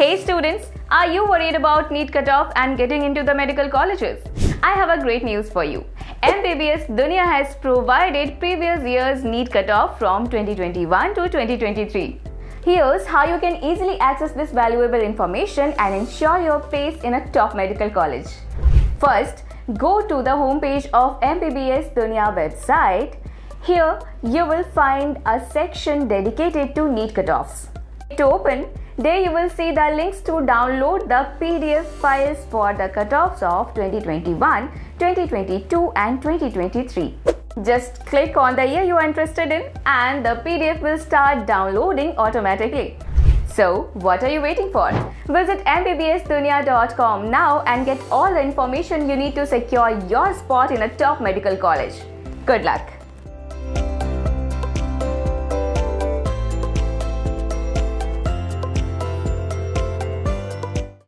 Hey students, are you worried about NEET Cutoff and getting into the medical colleges? I have a great news for you. MBBS Dunia has provided previous year's NEET Cutoff from 2021 to 2023. Here's how you can easily access this valuable information and ensure your place in a top medical college. First, go to the homepage of MBBS Dunia website. Here, you will find a section dedicated to NEET Cutoffs. To open, there you will see the links to download the PDF files for the cutoffs of 2021, 2022 and 2023. Just click on the year you are interested in and the PDF will start downloading automatically. So, what are you waiting for? Visit mbbsdunia.com now and get all the information you need to secure your spot in a top medical college. Good luck!